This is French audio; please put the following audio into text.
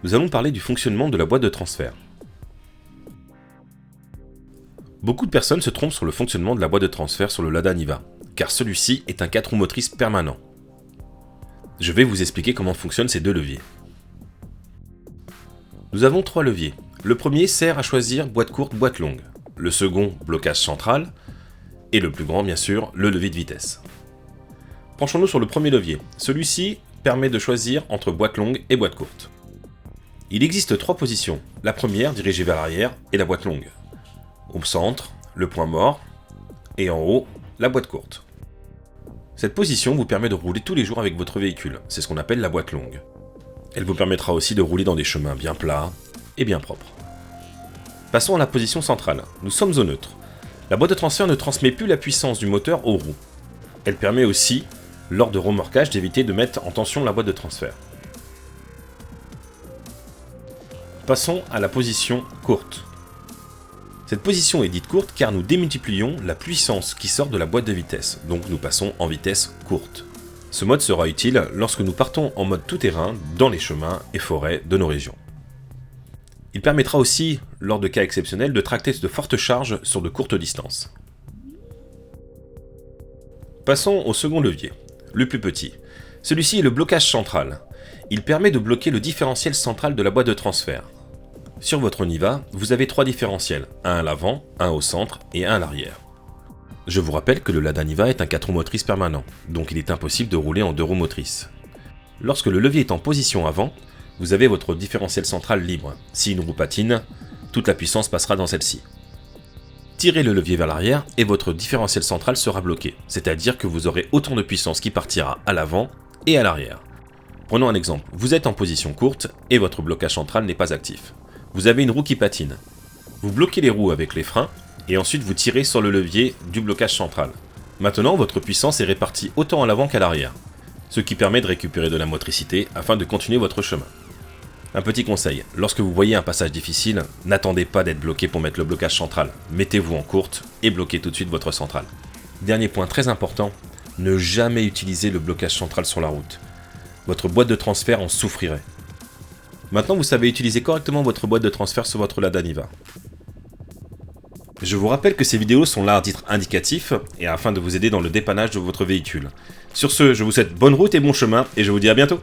nous allons parler du fonctionnement de la boîte de transfert. Beaucoup de personnes se trompent sur le fonctionnement de la boîte de transfert sur le Lada Niva, car celui-ci est un 4 roues motrices permanent. Je vais vous expliquer comment fonctionnent ces deux leviers. Nous avons 3 leviers. Le premier sert à choisir boîte courte, boîte longue. Le second, blocage central. Et le plus grand, bien sûr, le levier de vitesse. Penchons-nous sur le premier levier. Celui-ci permet de choisir entre boîte longue et boîte courte. Il existe 3 positions. La première, dirigée vers l'arrière, est la boîte longue. Au centre, le point mort. Et en haut, la boîte courte. Cette position vous permet de rouler tous les jours avec votre véhicule. C'est ce qu'on appelle la boîte longue. Elle vous permettra aussi de rouler dans des chemins bien plats et bien propres. Passons à la position centrale. Nous sommes au neutre. La boîte de transfert ne transmet plus la puissance du moteur aux roues. Elle permet aussi, lors de remorquage, d'éviter de mettre en tension la boîte de transfert. Passons à la position courte. Cette position est dite courte car nous démultiplions la puissance qui sort de la boîte de vitesse, donc nous passons en vitesse courte. Ce mode sera utile lorsque nous partons en mode tout-terrain dans les chemins et forêts de nos régions. Il permettra aussi, lors de cas exceptionnels, de tracter de fortes charges sur de courtes distances. Passons au second levier, le plus petit. Celui-ci est le blocage central. Il permet de bloquer le différentiel central de la boîte de transfert. Sur votre Niva, vous avez 3 différentiels, un à l'avant, un au centre et un à l'arrière. Je vous rappelle que le Lada Niva est un 4 roues motrices permanent, donc il est impossible de rouler en 2 roues motrices. Lorsque le levier est en position avant, vous avez votre différentiel central libre. Si une roue patine, toute la puissance passera dans celle-ci. Tirez le levier vers l'arrière et votre différentiel central sera bloqué, c'est-à-dire que vous aurez autant de puissance qui partira à l'avant et à l'arrière. Prenons un exemple, vous êtes en position courte et votre blocage central n'est pas actif. Vous avez une roue qui patine. Vous bloquez les roues avec les freins et ensuite vous tirez sur le levier du blocage central. Maintenant, votre puissance est répartie autant à l'avant qu'à l'arrière, ce qui permet de récupérer de la motricité afin de continuer votre chemin. Un petit conseil, lorsque vous voyez un passage difficile, n'attendez pas d'être bloqué pour mettre le blocage central. Mettez-vous en courte et bloquez tout de suite votre centrale. Dernier point très important, ne jamais utiliser le blocage central sur la route. Votre boîte de transfert en souffrirait. Maintenant, vous savez utiliser correctement votre boîte de transfert sur votre Lada Niva. Je vous rappelle que ces vidéos sont là à titre indicatif et afin de vous aider dans le dépannage de votre véhicule. Sur ce, je vous souhaite bonne route et bon chemin et je vous dis à bientôt.